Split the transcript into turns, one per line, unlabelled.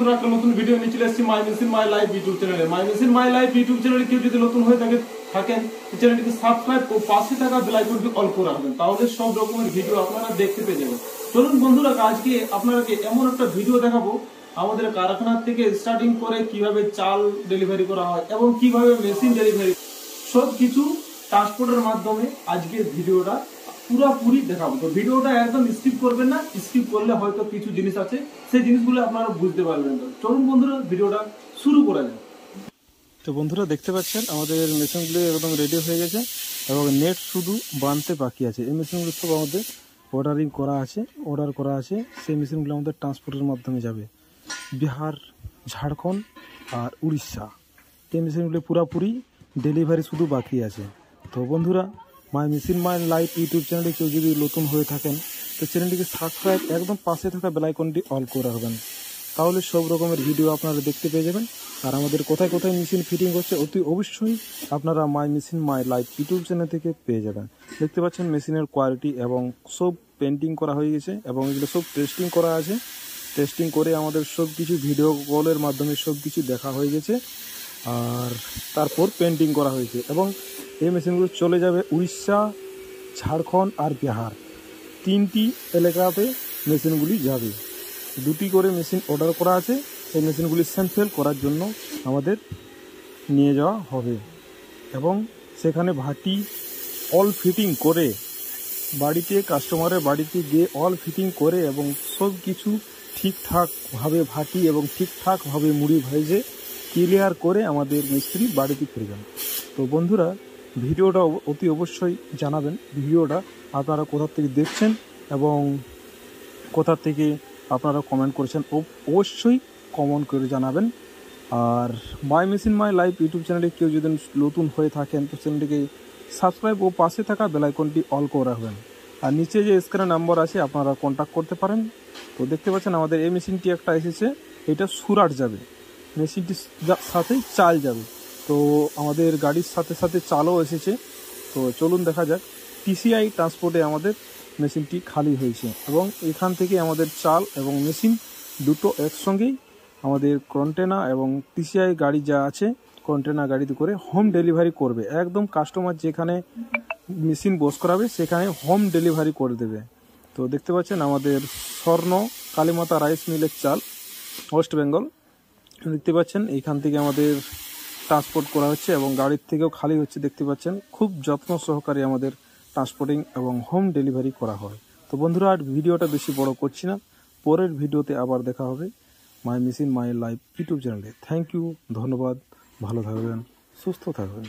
বন্ধুরা একটা নতুন ভিডিও নিয়ে চলে এসেছি my machine my life YouTube চ্যানেলে। My machine my life YouTube চ্যানেলে কেউ যদি নতুন হয়ে থাকেন চ্যানেলটিকে সাবস্ক্রাইব ও পাশে থাকা বেল আইকনটি অল করে রাখবেন, তাহলে সব রকমের ভিডিও আপনারা দেখতে পেয়ে যাবেন। চলুন বন্ধুরা, আজকে আপনাদেরকে এমন একটা ভিডিও দেখাবো আমাদের কারখানা থেকে স্টার্টিং করে কিভাবে চাল ডেলিভারি করা হয় এবং কিভাবে মেশিন ডেলিভারি সব কিছু ট্রান্সপোর্টের মাধ্যমে আজকে ভিডিওটা পুরোপুরি দেখাবো। তো ভিডিওটা একদম স্কিপ করবেন না, স্কিপ করলে হয়তো কিছু জিনিস আছে সেই জিনিসগুলো আপনারা বুঝতে পারবেন না। চলুন বন্ধুরা, ভিডিওটা শুরু করা যাক।
তো বন্ধুরা দেখতে পাচ্ছেন আমাদের মেশিনগুলো একদম রেডি হয়ে গেছে এবং নেট শুধু বানতে বাকি আছে। এই মেশিনগুলো সব আমাদের অর্ডার করা আছে। সেই মেশিনগুলো আমাদের ট্রান্সপোর্টের মাধ্যমে যাবে বিহার, ঝাড়খণ্ড আর উড়িষ্যা। এই মেশিনগুলো পুরোপুরি ডেলিভারি শুধু বাকি আছে। তো বন্ধুরা, মাই মেশিন মাই লাইফ ইউটিউব চ্যানেলে কেউ যদি নতুন হয়ে থাকেন তো চ্যানেলটিকে সাবস্ক্রাইব, একদম পাশে থাকা বেল আইকনটি অল করে রাখবেন, তাহলে সব রকমের ভিডিও আপনারা দেখতে পেয়ে যাবেন। আর আমাদের কোথায় কোথায় মেশিন ফিটিং হচ্ছে অতি অবশ্যই আপনারা মাই machine my life YouTube channel থেকে পেয়ে যাবেন। দেখতে পাচ্ছেন মেশিনের কোয়ালিটি এবং সব পেন্টিং করা হয়ে গেছে এবং এগুলো সব টেস্টিং করা আছে। টেস্টিং করে আমাদের সব কিছু ভিডিও কলের মাধ্যমে সব কিছু দেখা হয়ে গেছে আর তারপর পেন্টিং করা হয়েছে এবং এই মেশিনগুলো চলে যাবে উড়িষ্যা, ঝাড়খণ্ড আর বিহার। 3টি এলাকাতে মেশিনগুলি যাবে। 2টি করে মেশিন অর্ডার করা আছে। এই মেশিনগুলি স্যাম্পল করার জন্য আমাদের নিয়ে যাওয়া হবে এবং সেখানে ভাটি অল ফিটিং করে কাস্টমারের বাড়িতে গিয়ে অল ফিটিং করে এবং সব কিছু ঠিকঠাকভাবে ভাটি এবং ঠিকঠাকভাবে মুড়ি ভেজে ক্লিয়ার করে আমাদের মিস্ত্রি বাড়িতে ফিরবেন। তো বন্ধুরা, ভিডিওটা অতি অবশ্যই জানাবেন ভিডিওটা আপনারা কোথা থেকে দেখছেন এবং কোথা থেকে আপনারা কমেন্ট করেছেন, অবশ্যই কমেন্ট করে জানাবেন। আর my machine my life YouTube চ্যানেলে কেউ যদি নতুন হয়ে থাকেন তো চ্যানেলটিকে সাবস্ক্রাইব ও পাশে থাকা বেল আইকনটি অল করে রাখবেন। আর নিচে যে স্ক্রিনে নাম্বার আছে আপনারা কন্ট্যাক্ট করতে পারেন। তো দেখতে পাচ্ছেন আমাদের এই মেশিনটি একটা এসেছে, এটা সুরাট যাবে, মেশিনটির সাথে চাল যাবে। তো আমাদের গাড়ির সাথে সাথে চালও এসেছে। তো চলুন দেখা যাক। টিসিআই ট্রান্সপোর্টে আমাদের মেশিনটি খালি হয়েছে এবং এখান থেকে আমাদের চাল এবং মেশিন দুটো একসঙ্গেই আমাদের কন্টেনার এবং টিসিআই গাড়ি যা আছে কন্টেনার গাড়িতে করে হোম ডেলিভারি করবে। একদম কাস্টমার যেখানে মেশিন বস করাবে সেখানে হোম ডেলিভারি করে দেবে। তো দেখতে পাচ্ছেন আমাদের স্বর্ণ কালীমাতা রাইস মিলের চাল, ওয়েস্ট বেঙ্গল। দেখতে পাচ্ছেন এইখান থেকে আমাদের ট্রান্সপোর্ট করা হচ্ছে এবং গাড়ির থেকেও খালি হচ্ছে। দেখতে পাচ্ছেন খুব যত্ন সহকারে আমাদের ট্রান্সপোর্টিং এবং হোম ডেলিভারি করা হয়। তো বন্ধুরা, আর ভিডিওটা বেশি বড় করছি না, পরের ভিডিওতে আবার দেখা হবে মাই মেশিন মাই লাইফ ইউটিউব চ্যানেলে। থ্যাংক ইউ, ধন্যবাদ, ভালো থাকবেন, সুস্থ থাকবেন।